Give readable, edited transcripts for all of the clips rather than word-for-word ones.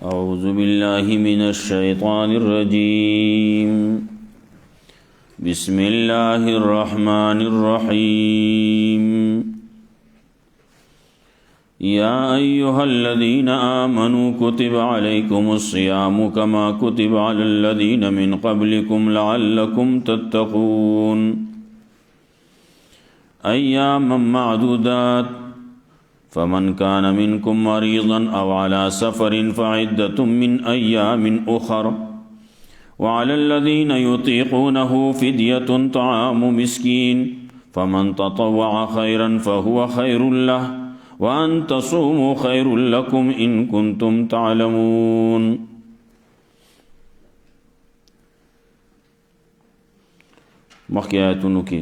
أعوذ بالله من الشيطان الرجيم بسم الله الرحمن الرحيم يا أيها الذين آمنوا كتب عليكم الصيام كما كتب على الذين من قبلكم لعلكم تتقون أياما معدودات فمن كان منكم مريضا أو على سفر فعدة من أيام أخر وعلى الذين يطيقونه فدية طعام مسكين فمن تطوع خيرا فهو خير له وأن تصوموا خير لكم إن كنتم تعلمون مخی آیتونو کی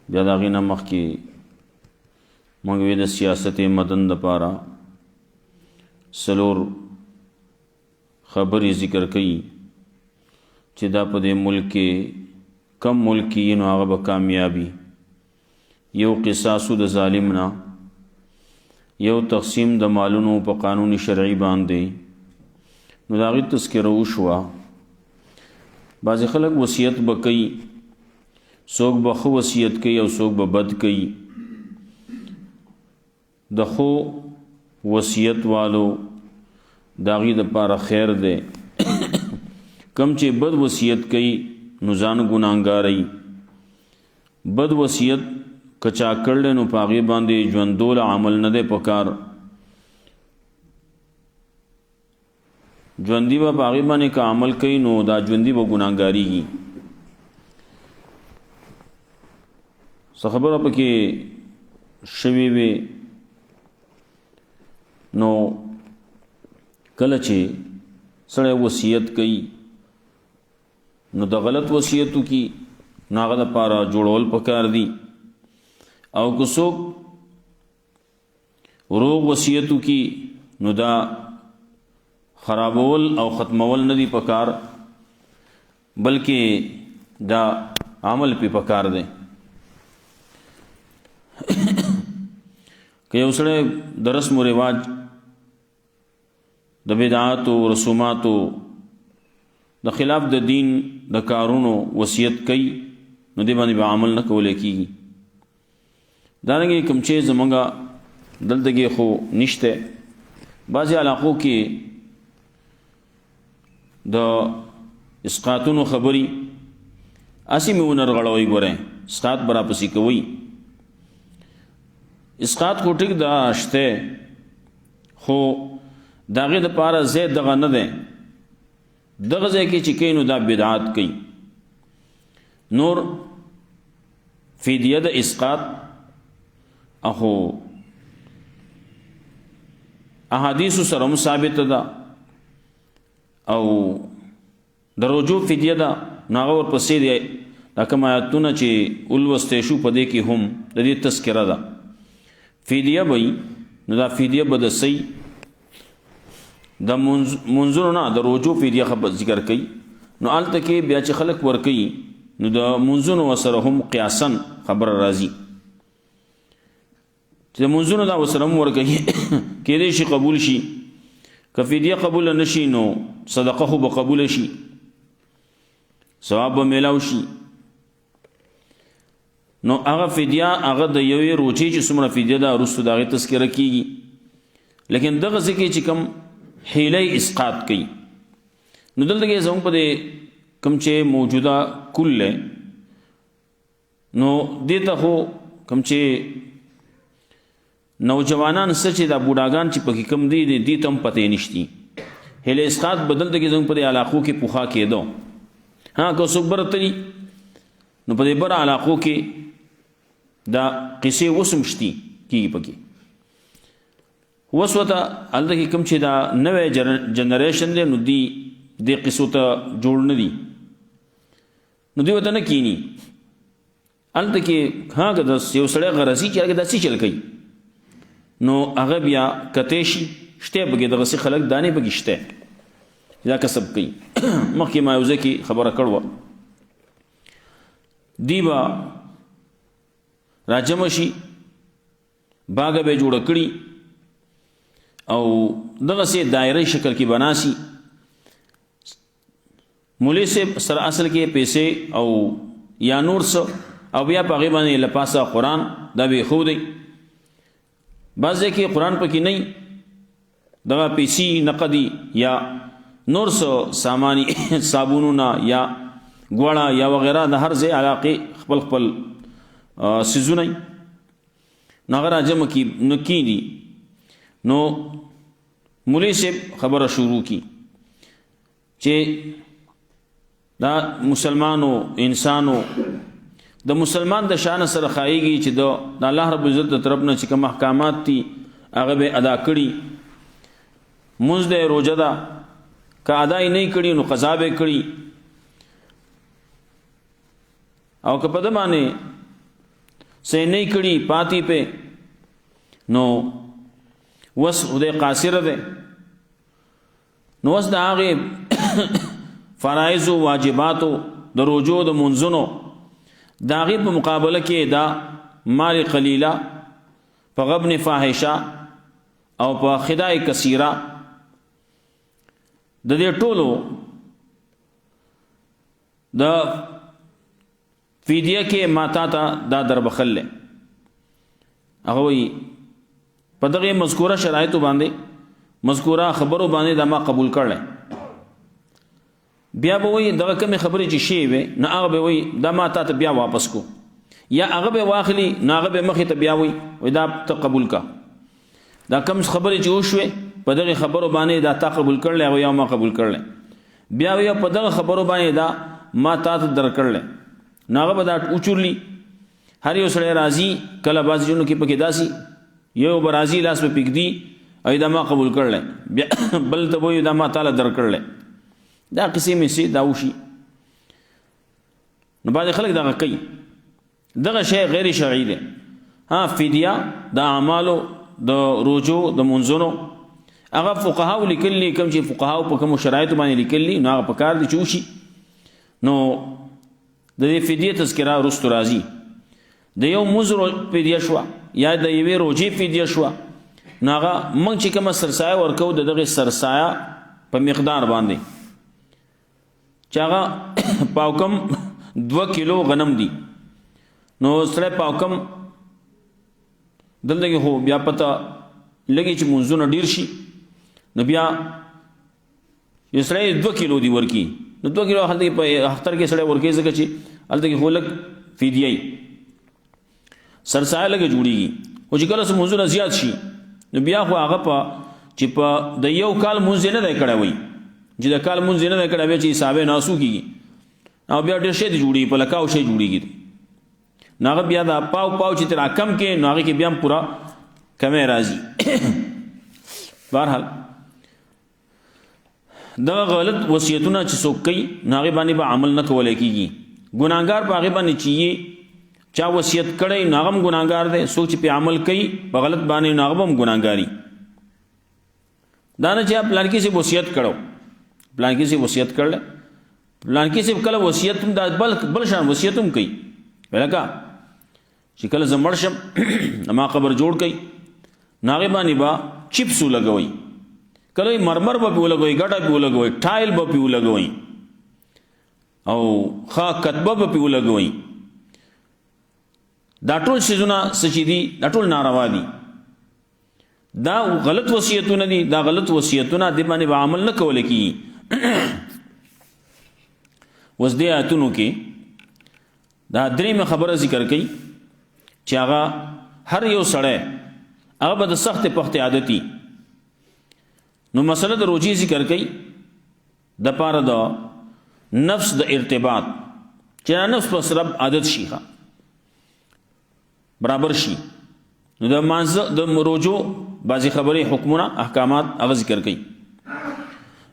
بیا دا غینا مخی منگوی دا سیاست مدن دا پارا سلور خبری ذکر کئی چی دا پا دے ملک کم ملکی نو آغا با کامیابی یو قصاصو دا ظالمنا یو تقسیم دا مالونو پا قانون شرعی باندے نو دا غی تذکرو شوا بعض خلق وصیت با کئی سوک با خو وصیت کئی او سوک با بد کئی دا خو وصیت والو داغی دا پارا خیر دے کم چے بد وصیت کئی نزان گناہگاری بد وصیت کچا کرلے نو پاغی باندے جوندول عمل ندے پکار جوندی با پاغی باندے کا عمل کئی نو دا جوندی با گناہگاری گی خبر اپا کہ شوی وی نو کلچے سڑے وصیت کئی نو دا غلط وصیتو کی ناغا دا پارا جوڑول پکار دی او کسوک روغ وصیتو کی نو دا خرابول او ختمول ندی پکار بلکہ دا عمل پی پکار دے کہ یو سڑے د رسم و رواج د بدعات و رسومات و د خلاف د دین د کارونو وصیت کئی نو دی باندې به عمل نه کولای کیږي دارنګه کوم چې زمونږه دلته خو نشته بعضی علاقو کې د اسقاطونو خبري اسی میونر غړوي ګوره اسقاط برا پسی کوي اسقاط خو ټیک دا شته خو داغه د پاره زید دغه نه ده دغه ځای کې چې کینو دا بدعات کوي نور فدیه د اسقاط اخو احادیث سره ثابت ده او دروجو فدیه ده ناغه ور پسې دی دا کوم آیاتونه چې اولوسته شو په دې کې هم د دې تذکرہ ده فدیه بھئی نو دا فدیه بد سی دا منظور نه د روجو فدیه خبر ذکر کئی نو آلتا کې بیا چې خلق ور کئی نو دا منظور وسره هم قیاسا خبر راضی چې منظور دا وسره هم ور کئی کې دې شي قبول شي که فدیه قبول نشي نو صدقه خو به قبول شي ثواب به ملاو شي نو هغه فدیه هغه د یوې روچې چې څومره فدیه ده وروسته د هغې تذکره کېږي لیکن دغه ځای کې چې کوم حیله اسقاط کوي نو دلته کې زموږ په دې کوم چې موجوده کل دی نو دې ته خو کوم چې نوجوانان څه چې دا بوډاګان چې پکې کوم دي دې ته هم پتې نشتی حیله اسقاط به دلته کې زموږ په دې علاقو کې پوخا کېدو ها که څوک بره تلي نو په دې بره علاقو کې دا قصې وسم شتي کیږي پکې وسوته هلته کې کوم چې دا نوی جنریشن دی نو دی دې قصو ته جوړ نه دي نو دوی ورته نه کینی هلته کې ها که د یو سړی غرضي چې هغه داسې چل کوي نو هغه بیا کتی شي شته پکې دغسې خلک دانې پکې شته دا کسب کوي مخکې ما یو ځای کې خبره کړوه دی به راجمع شي باغه به جوړه کړي او دغه سي دایره شکل کې بناسي مولوی سے سر اصل کې پیسې او یا نور څه او بیا په غیبه نه لپاسه قرآن دا به خو دی بعضې کې قرآن پکې نه دغه پیسې نقدي یا نور څه سامانی صابونونه یا ګوړه یا وغیره د هر ځای علاقې خپل خپل سیزونه نو هغه راجمع کېږي نو مولوی صاحب خبره شروع کی چې دا مسلمانو انسانو د مسلمان د شان سره خایږي چې د الله رب العزت د طرف نه چې کوم احکامات دي هغه به ادا کړي مونځ دی روژه ده که ادا یې نه کړي نو قضا به کړي او که په ده باندې څه نه کړي پاتې په نو وس خدای قاصر دی نو وس د هغې فرائض و واجباتو د روجو د منځونو د هغې په مقابله کې دا مال قلیله په غبن فاحشه او په خدای کثیره د دې ټولو د فدیه کې ماتا ته دا دربخل لی هغه وایي په دغه مذکوره شرایطو باندې مذکوره خبرو باندې دا ما قبول کړلی بیا به وایي دغه کمې خبرې چې شوې وې نو هغه به وایي دا ما تا ته بیا واپس کو یا هغه به واخلي نو هغه به مخې ته بیا وایي دا ته قبول کا دا کم خبرې چې وشوې په دغه خبرو باندې دا تا قبول کړلی هغه یا ما قبول کړلی بیا وایي په دغه خبرو باندې دا ما تا ته در کړلی نو هغه به دا اوچورلی هر یو سړی راځي کله بعضې ځایونو کې پکې داسې یو به راځي لاس به پږدي او دا ما قبول کړلی بیا بل ته وایي دا ما تاله در کړلی دا قصې مې سي دا وشي نو بعضې خلک دغه کوي دغه شی غیر شرعي دی ها فدیه د اعمالو د روجو د منځونو هغه فقهاو لیکلي کوم چې فقهاو په کومو شرایطو باندې لیکلي نو هغه پکار دی چې وشي نو د دې فدیه تذکره وروستو راځي د یو مونځ فدیه شوه یا د یوې روجې فدیه شوه نو هغه موږ چې کومه سرسایه ورکوو د دغې سرسایه په مقدار باندې چې هغه پاوکم 2 کیلو غنم دي نو سړی پاوکم دلته کې خو بیا پته لګي چې منځونه ډېر شي نو بیا یو سړی 2 کیلو دي ورکي نو 2 کیلو هلته کې په اختر کې سړی ورکوي ځکه چې هلته کې خو لږ فدیه یي سرسایه لږه جوړېږي خو چې کله څه منځونه زیات شي نو بیا خو هغه په چې په د یو کال منځ یې نه دی کړی وایي چې د کال مونځ یې نه دی کړی بیا چې حسابې ناسو کېږي او بیا ډېر شی دی جوړېږي په لکاو شی جوړېږي نو هغه بیا دا پاو چې تر راکم کې نو هغې کې بیا هم پوره کمی راځي بهرحال دغه غلط وصیتونه چې څوک کوي نو هغې باندې به عمل نه کولی کېږي ګناهګار په هغې باندې چې چا وصیت کړی نو هغه هم ګناهګار دی څوک چې پې عمل کوي په غلط باندې نو هغه به هم ګناهګاري دا نه چې پلانکي صاحب وصیت کړو پلانکی سے وصیت کر لے پلانکی سے کله وصیت هم دا بل شان وصیت هم کوي ولکه چې کله زه مړ شم ما قبر جوړ کوي نو هغې باندې به چپس ولګوئ کله مرمر به پې ولګوئ ګټه پې ولګوئ ټایل به پې ولګوئ او ښه کتبه به پې ولګوئ دا ټول څیزونه څه چې دي دا ټول ناروا دي دا غلط وصیتونه دي دا غلط وصیتونه دې باندې به عمل نه کولی کېږي اوس دې آیتونو کې دا درېیمه خبره ذکر کوي چې هغه هر یو سړی هغه به د سختې پختې عادتي نو مسله د روجې ذکر کوي د پاره د نفس د ارتباط چې نفس په سره عادت شي برابر شي نو د مانځه د روجو بعضې خبرې حکمونه احکامات هغه ذکر کوي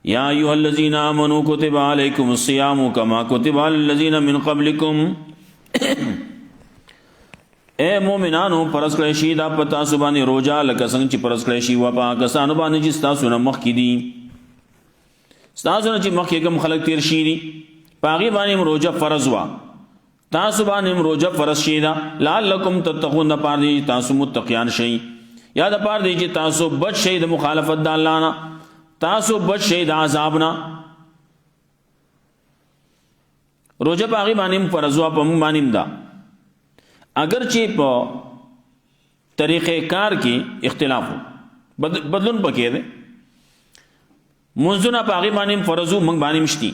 یا ایها الذین آمنوا کتب علیکم الصیام کما کتب علی الذین من قبلکم اے مومنانو فرض کړی شي دا په تاسو باندې روژه لکه څنګه چې فرض کړی شي وه په هغه کسانو باندې چې ستاسو نه مخکې دي ستاسو نه چې مخکې کوم خلک تیر شي دي په هغې باندې هم روژه فرض وه تاسو باندې هم روژه فرض شي ده لعلکم تتقون دپاره دی تاسو متقیان شئ یا د پاره دی چې تاسو بچ شئ د مخالفت د الله نه، تاسو بچ شئ د عذاب نه. روزه په هغې باندې فرض وه، په موږ باندې دا، اگر چې په طریقې کار کې اختلاف و، بدلون پکې دی. منځونه په هغې باندې فرض و، موږ باندې مشتي.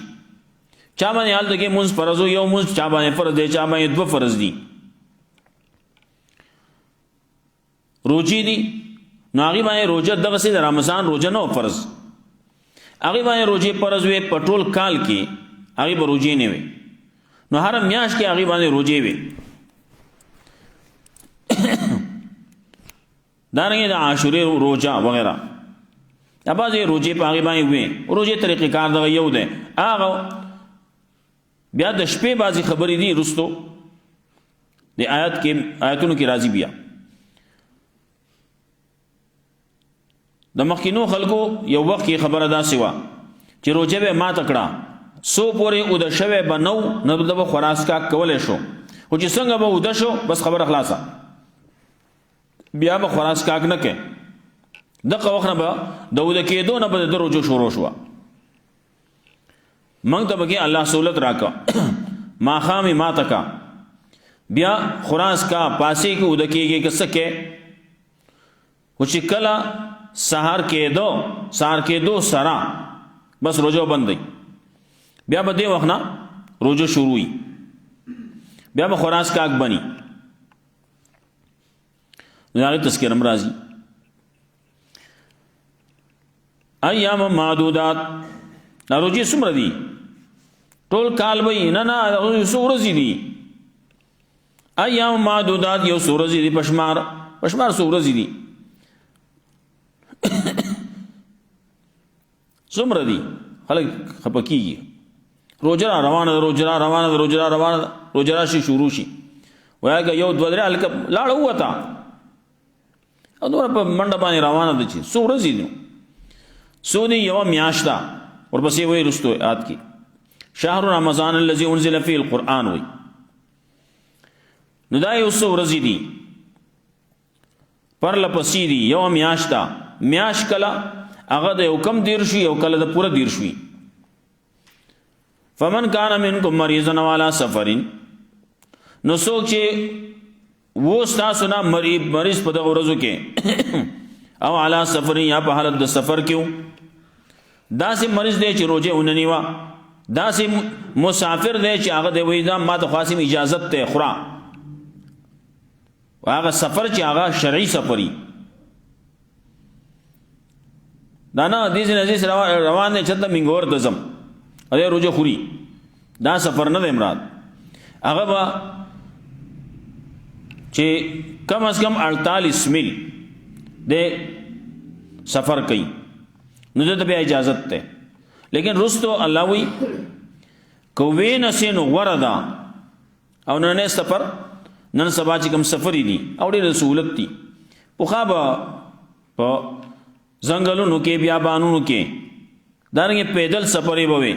چا باندې هلته کې منځ فرض و، یو منځ چا باندې فرض دی، چا باندې دوه فرض دي. روجې دي نو هغې باندې روجه دغسې د رمضان روجه نه و فرض، هغې باندې روجې فرض وې. په ټول کال کې هغې به روجې نه وې، نو هره میاشت کې هغې باندې روجې وې. دارنګې د عاشورې روجه وغیره دا بعضې روجې په هغې باندې وې. روجې طریقې کار دغه یو دی. هغه بیا د شپې بعضې خبرې دي رستو د آیتونو کې راځي. بیا د مخکینو خلکو یو وخت کې خبره داسې وه چې روجه به ماته کړه، څو پورې اوده شوی به نو نه به خوراڅکاک کولی شو، خو چې څنګه به اوده شو بس خبره خلاصه، بیا به خوراڅکاک نه کوي. دغه وخت نه به د اوده کېدو نه به د روجو شروع شوه. موږ ته به الله سہولت راکړه، ماښام یې ماته کا، بیا خوراڅکا پاسې کې اوده کېږي که څه کوې، خو چې کله سهار کېدو سره بس روجو بند دی، بیا به دې وخت نه روجو شروع وي، بیا به خوراڅکاک بني. نو د هغې تذکر هم راځي. ایام معدودات، دا روجې څومره دي؟ ټول کال به یې نه څو ورځې دي؟ ایام معدودات یو څو ورځې دي، پشمار څو ورځې دي؟ څومره دي؟ خلک خفه کېږي. روجه را روانه ده، روجه راشي شروع شي، وایي که یو دوه درې هلکه لاړه ووته او دومره په منډه باندې روانه ده چې څو ورځې دي؟ څو دي؟ یوه میاشت ده. ورپسې وایي رستو آیات کې شهر رمضان الذي انزل فيه القرآن وایي. نو دا یو څو ورځې دي، پرله پسې دي، یوه میاشت ده. میاشت کله هغه د یو کم دېرش وي او کله د پوره دېرش وي. فمن کان منکم مریضا او علی سفر، نو څوک چې و ستاسو نه مریض په دغه ورځو کې او علی سفر یا په حالت د سفر کې و، داسې مریض دی چې روجه ونه نیوه، داسې مسافر دی چې هغه دی وایي دا ما ته خو اجازت دی خورا، هغه سفر چې هغه شرعي سفري دا نه حدیث نزیز روان دی چته منګور ته ځم او دی روجه خوري، دا سفر نه دی مراد. هغه به چې کم از کم 48 میل د سفر کوي نو دته بیا اجازت ده. لیکن رستو الله وی کوی نسین وردا او نن سفر نن سبا چې کوم سفرې دي او ډېر سہولت دي، پخوا به په ځنګلونو کې بیابانونو کې دارنګې پیدل سفرې به وې،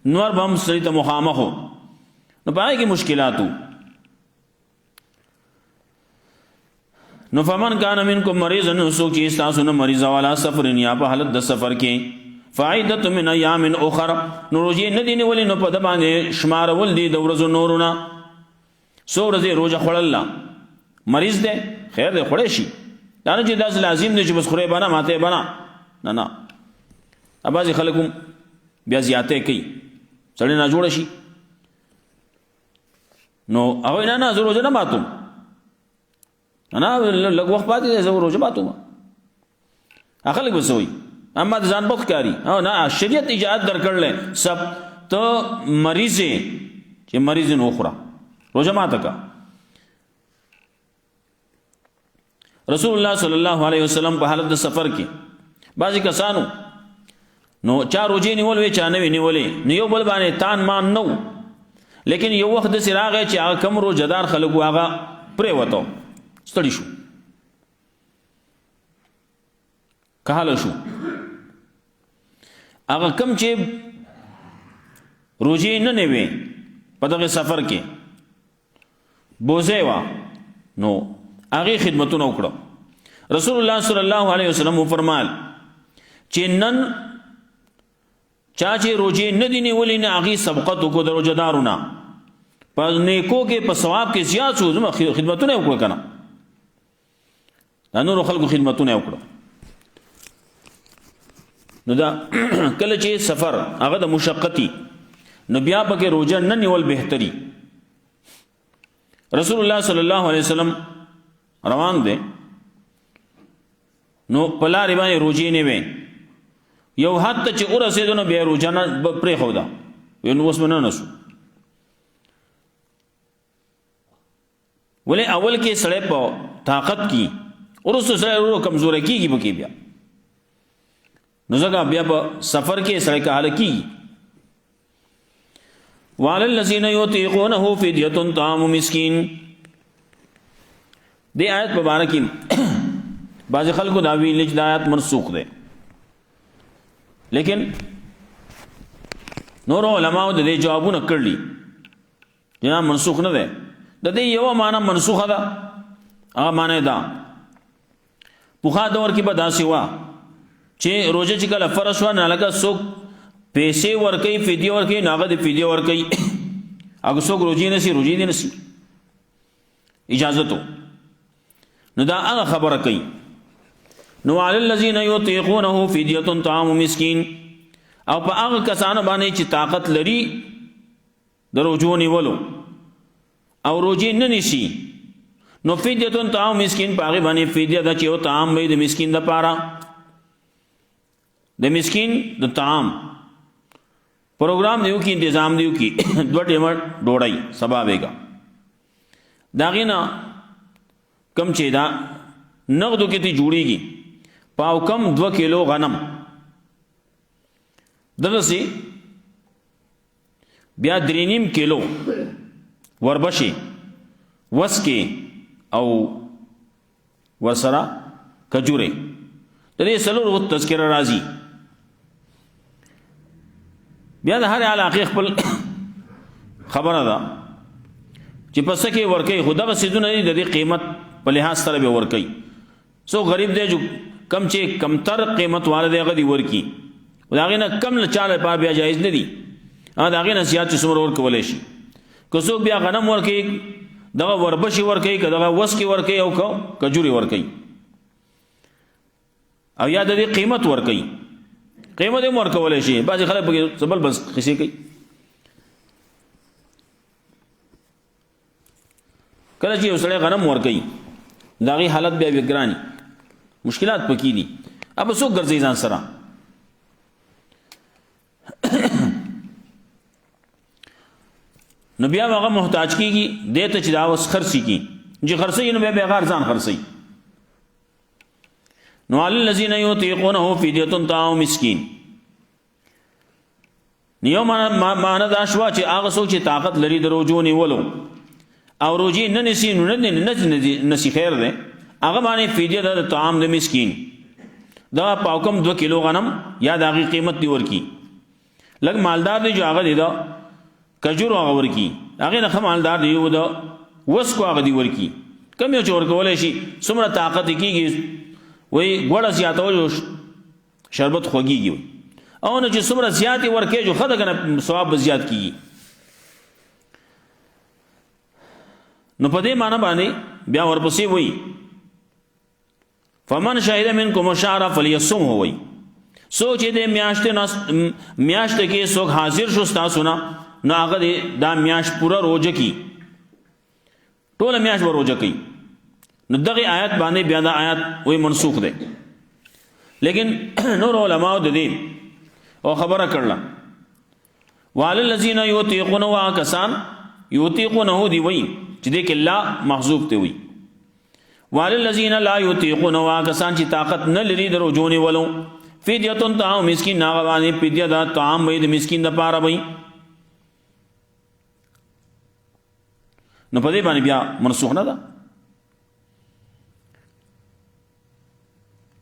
نور به هم سړي ته مخامخ و، نو په هغې کې مشکلات و. نو فمن کان منکم مریضا، نو څوک چې ستاسو نه مریض والا سفر یا په حالت د سفر کې، فعدة من ایام اخر، نو روجې نه دي نیولې نو په ده باندې شمارول دي د ورځو نورونه. څو ورځې روجه خوړله، مریض دی خیر دی خوړی شي، دا نه چې داسې لازم دی چې بس خورې به نه ماته به نه، نه بعضې خلک هم بیا زیاتی کوي، سړی ناجوړه شي نو هغوی نه زه روجه نه ماتوم، نه لږ وخت پاتې دی زه روجه ماتوم. خلک به څه وایي اما د ځان بخت کاری، نه شریعت اجازت درکړلی سب ته مریض یې چې مریض یې نو وخوره، روجه ماته کا. رسول الله صلی الله علیه وسلم په حالت د سفر کې بعضې کسانو نو چا روجې نیول وې چا نه وې نیولې، نو یو بل باندې تان مان نه و، لیکن یو وخت داسې راغی چې هغه کم روجهدار خلک و هغه پرېوته، ستړي شو، کهاله شو. هغه کم چې روجې نه نیوې په دغه سفر کې بوزې وه، نو هغې خدمتونه وکړه. رسول الله صلی الله علیه وسلم فرمایل چې نن چا چې روزې نه دي نیولې نه هغې سبقت وکړو د روزهدارونه په نیکو کې په ثواب کې زیات شو زما خدمتونه یې وکړه که نه دا نورو خلکو خدمتونه یې وکړه نو دا کله چې سفر هغه د مشقتي نو بیا پکې روزه نه نیول بهتري رسول الله صلی الله علیه وسلم روان دی نو په لارې باندې روزې نه وې یو حد ته چې ورسېدو نو بیا روزه نه پرېښوده ویل نو اوس به نه نسو ولې اول کې سړی په طاقت کې وروسته سړی ورو کمزوری کېږي پکې بیا نو ځکه بیا په سفر کې سړی که حاله کېږي وعلى الذين يطيقونه فدية طعام مسكين دې آیت په باره کې بعض خلکو دا ویلي چې دا آیت منسوخ دی لیکن نور علماء د دې جوابونه کړلي جناب منسوخ نه دی د دې یو معنی منسوخه ده هغه معنی دا پخوا دور کې به داسې وه چې روزه چې کله فرض شوه نه لکه څوک پیسې ورکوي فدیه ورکوي نو هغه د فدیه ورکوي اگه څوک روزې نسی روزې دې نسی اجازت نو دا هغه خبره کوي نو علی الذین یطیقونه فدیة طعام مسکین او په هغه کسانو باندې چې طاقت لري د روزو نیولو او روزې نه نیسي نو فدیة طعام مسکین په هغې باندې فدیه ده چې یو طعام به د مسکین دپاره د مسکین د طعام پروگرام دیو کی انتظام دیو کی دو ٹیمر ڈوڑائی سبا بیگا داغینا کم چیدا نقدو کتی جوڑی گی پاو کم 2 کیلو غنم دغسی بیا 3.5 کیلو وربشی وسکی او ورسرا کجوره دغی سلور و تذکر رازی بیا د هر علاقې خپل خبره ده چې پس کې ورکوي خو دغه څیزونه دي د دې قیمت په لحاظ سره به ورکوي څو غریب دی جو کم چې کمتر قیمت والا دی هغه دې ورکي د هغې نه کم له چا لپاره بیا جایز نه دي هغه د هغې نه زیات چې څومره ورکولی شي که څوک بیا غنم ورکوي دغه وربشي ورکوي که دغه وسکې ورکوي او که کجورې ورکوي او یا د دې قیمت ورکوي قیمت هم ورکولی شي بعضې خلک پکې څه بل بس قصې کوي کله چې یو سړی غنم ورکوي د هغې حالت بیا ګراني مشکلات پکې دي اب څوک ګرځوي ځان سره نو بیا هغه محتاج کېږي دې ته چې دا اوس خرڅي کړي چې خرڅوي نو بیا هغه ځان خرڅوي نو علی الذین یطیقونه فدیة طعام مسکین نیو معنی دا شوه چې هغه څوک چې طاقت لري د روزو نیولو او روزې نه نیسي نو نه نسی خیر دی هغه باندې فدیه ده د طعام د مسکین دغه پاوکم 2 کیلو غنم یا د هغې قیمت دی ورکي لږ مالدار دی جو هغه دی د کجورو هغه ورکي هغې نه ښه مالدار دی یو د وسکو هغه دی ورکي کم یو چې ورکولی شي څومره طاقت یې کېږي وی ګوړه زیاتول جو شربت خوږیږي وي او نه چې څومره زیات یې ورکوي جو ښه ده که نه ثواب به زیات کېږي نو په دې معنی باندې بیا ورپسې وایي فمن شهد منکم الشهر فلیصمه وایي څوک چې دې میاشت کې څوک حاضر شو ستاسو نه نو هغه دې دا میاشت پوره روزه کړي ټوله میاشت به روزه کوي نو دغه آیت باندې بیا دا آیت وی منسوخ دی لیکن نور علماء د دې او خبره کړله وعلى الذین یطیقونه کسان یطیقونه دی وی چې دې کې لا محذوف دی وی وعلى الذین لا یطیقونه کسان چې طاقت نه لري د روزو نیولو فدیة طعام مسکین هغه باندې فدیه دا طعام به د مسکین دپاره وی نو په دې باندې بیا منسوخ نه ده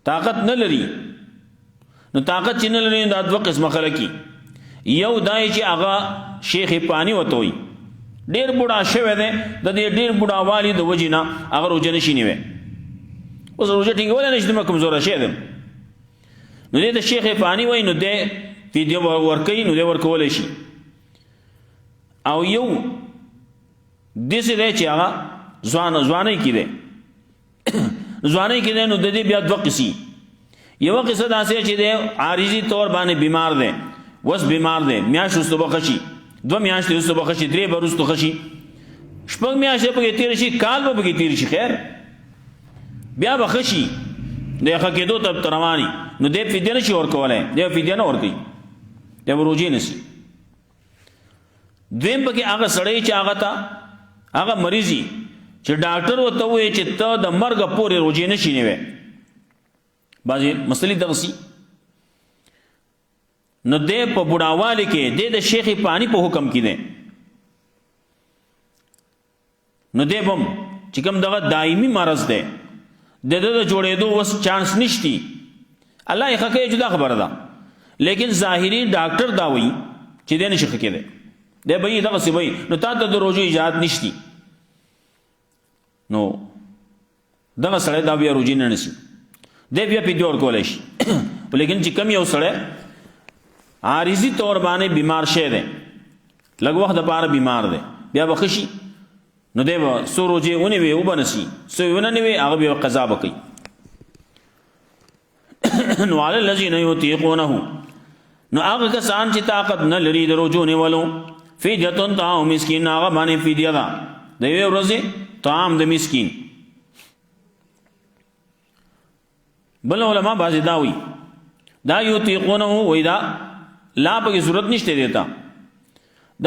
طاقت نه لري نو طاقت چې نه لري دا 2 قسمه خلک یو دای چې هغه شیخ پانی وته وي ډیر بوډا شوی دی د دې ډیر بوډاوالي د وجې نه هغه روزه نشي نیوی اوس روژه ټینګولی نه شي دومره کمزوره شوی دی نو دې ته شیخ فانی وایي نو دی فدیه ورکوي نو دی ورکولی شي او یو داسې دی چې هغه ځوانۍ کې دی ځوانۍ کې دی نو د دې بیا دوه قصې یوه قصه داسې چې دی عارضي طور باندې بیمار دی وس بیمار دی میاشت وروسته به ښه شي 2 میاشتې وروسته به ښه شي 3 به وروسته ښه شي 6 میاشتې پکې تېره شي کال به پکې تېر شي خیر بیا به ښه شي د ښه کېدو ته روان نو دی فدیه نه شي ورکولی دی فدیه نه ورکوي دی به روژې نیسي دویم پکې هغه سړی چې هغه ته هغه مریض وي چې ډاکټر ورته ووایي چې ته د مرګه پورې روژې نه شي نیوی بعضې مسلې دغسې نو دی په بوډاوالي کې دی د شیخ فانی په حکم کې دی نو دی به چې کوم دغه دایمي مرض دی د ده د جوړېدو اوس چانس نشتی الله یې ښه کوي جدا خبره ده لیکن ظاهري ډاکټر دا وایي چې دی نشي ښه کېدی دی به یې دغسې وایي نو تا ته د روژو اجازت نشتی نو دغه سړی دا بیا روژې نه نیسي دی بیا فدیه ورکولی شي لیکن چې کم یو سړی عارضي طور باندې بیمار شوی دی لږ وخت دپاره بیمار دی بیا به ښه شي نو دی به څو روژې ونیوې اوبه نسي څو یې ونه نیوې هغه بیا قضا به کوي نو علی الذین یطیقونه نو هغه کسان چې طاقت نه لري د روژو نیولو فدیة طعام مسکین هغه باندې فدیه ده د یوې ورځې طعام د مسکین بل علما بعضې دا وایي دا یطیقونه وایي دا لا پکې صورت نشته دیتا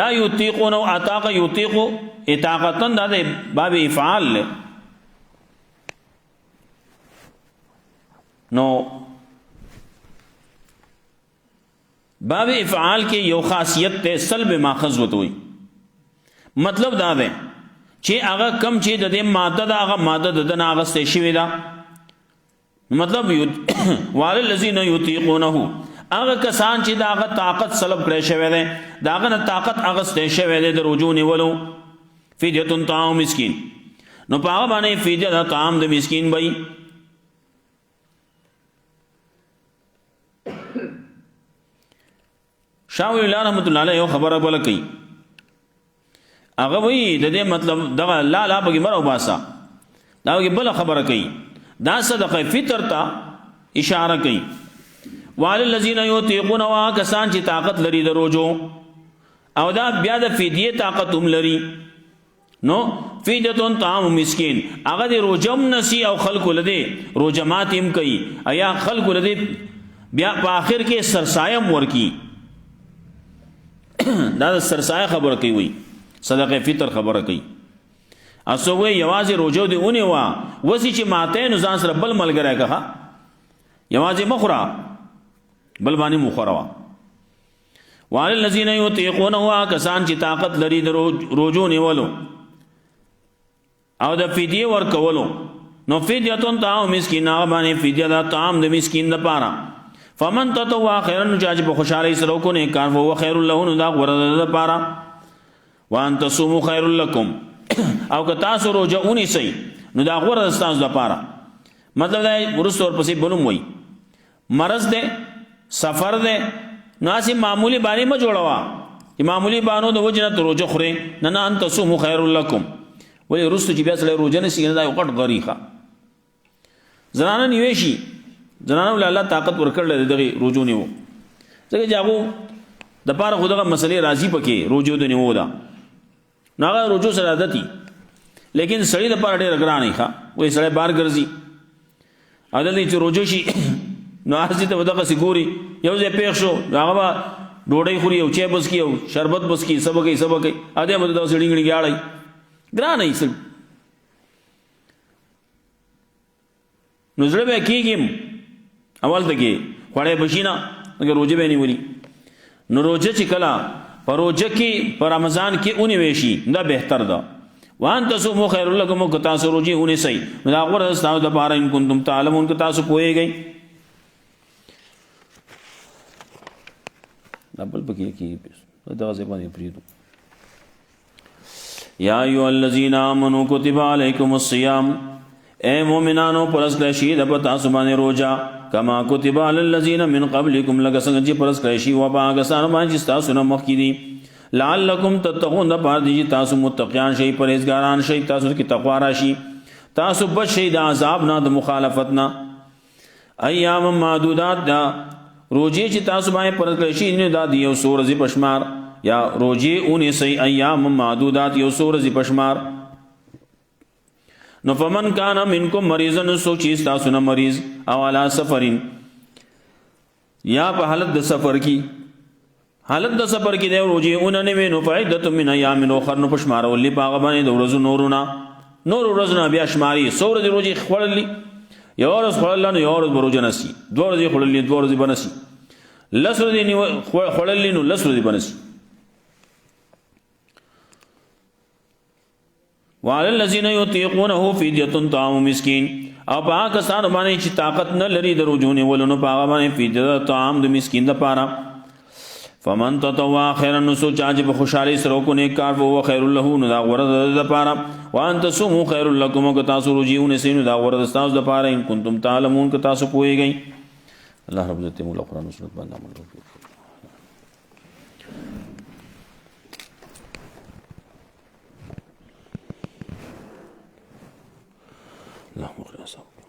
دا یطیقونه اطاق یطیقو اطاقتن دا د باب افعال له نو باب افعال کې یو خاصیت ته سلب ماخذ وته وي مطلب دا ده چې هغه کم چې د دې ماده دا هغه ماده د نه اغستې شوی دا مطلب وال الذین یطیقونه هغه کسان چې دا هغه طاقت سلب کړی شوی دی دا هغه نه طاقت اغستې شوی دی د روژو نیولو فدیة طعام مسکین نو په هغه باندې فدیه د طعام د مسکین وایي شاه ولی الله رحمت الله علیه یو خبره بله کوي هغه وایي د دې مطلب دغه لا پکې مه راوباسه دا پکې بله خبره کوي دا صدقه فطر ته اشاره کوي وعلی الذین یطیقونه هغه کسان چې طاقت لري د روژو او دا بیا د فدیې طاقت هم لري نو فدیة طعام مسکین هغه د روژه هم نسی او خلکو له دې روژه ماتې هم کوي یا خلکو له دې بیا په آخر کې سرسایه هم ورکي دا د سرسایه خبره کوي صدقه فطر خبره کوي اسو وی یوازې روژو دی اونې وا وسی چې ماته نو ځان سره بل ملګری که یوازې مخوره بل باندې مخوره وا وعلی الذین یطیقونه کسان چې طاقت لري د روژو نیولو او د فدیه ورکولو نو فدیة طعام مسکین هغه باندې فدیه د طعام د مسکین دپاره فمن تطوع خیرا نو چا چې په خوشحالۍ سره وکړو نیک کار فهو خیر له نو دا غوره ده دپاره وان تصوموا خیر لکم او که تاسو روژه ونیسئ نو دا غوره ده ستاسو دپاره مطلب دا وروسته ورپسې بلوم وایي مرض دی سفر دی نو هسې معمولي بانې مه جوړوه چې معمولي بانو د وجې نه ته روژه خورې نه ان تصوموا خیر لکم ولې وروسته چې بیا سړی روژه نیسي نه دا یو غټ غري ښه زنانه نیوی شي زنانه له الله طاقت ورکړلی دی دغې روژو نیو ځکه چې هغو دپاره خو دغه مسلې راځي پکې روژو د نیو ده نو هغه روژو سره عادت وي لیکن سړي دپاره ډېره ګرانه وي ښه وایي سړی بار ګرځي عادت دی چې روژو شي نو هر ځای ته به دغسې ګوري یو ځای پېښ شو هغه به ډوډۍ خوري یو چای بس کي یو شربت بس کي څه به کوي څه به کوي ادې به دغسې ډینګ اړوي ګرانه وي نو زړه به کېږي اول ته کې خوړی به شي نه مګر روژه به یې نیولي نو روژه چې کله په روژه کې په رمضان کې ونیوی شي دا بهتر ده وان تصوموا خیر لکم که تاسو روژې ونیسئ نو دا غوره ده ستاسو دپاره ان کنتم تعلمون که تاسو پوهېږئ دا بل پکې کېږي دغه ځای باندې پرېږدو یا ایها الذین آمنوا کتب علیکم الصیام اے مومنانو پرس کړی شي د په تاسو باندې روزه کما کتب علی الذین من قبلکم لکه څنګه چې پرس کړی شي و په هغه کسانو باندې چې تاسو نه مخکې دي لعلکم تتقون د پاره دي چې تاسو متقیان شئ پرهیزګاران شئ تاسو کې تقوا راشي تاسو بچ شئ د عذاب نه د مخالفت نه ایام معدودات دا روزي چې تاسو باندې پرس کړی شي نه دا دی یو څو ورځې پشمار یا روزي اونې سي ایام معدودات یو څو ورځې پشمار نو فمن کان منکم مریضا سو چیز تاسو نه مریض او علی سفرین یا په حالت د سفر کی حالت د سفر کی دی روزي اون نه وینو فائدۃ من ایام اخر نو پشمار ولې پاغه باندې د ورځو نور ورځو بیا شماري سور دی روزي خړلې یو ورځ خړل نو یو ورځ بروج نسی دوه ورځې خړلې دوه ورځې بنسی لسر دی خړلې نو لسر دی بنسی وعلى الذين يطيقونه فدية طعام مسكين او پاک کسان باندې چې طاقت نه لري د رجونه ولونو پاغه باندې فدیه طعام د مسکین د پاره فمن تطوع خيرا نسو چاج په خوشالي سره کو نیک کار وو خير له نو دا غره د پاره وان تصوموا خير لكم که تاسو رجیونه سینو دا غره د تاسو د پاره ان کنتم تعلمون که تاسو پوهیږئ الله رب عزت مولا قرآن و سنت باندې عمل وکړي اللهم اغفر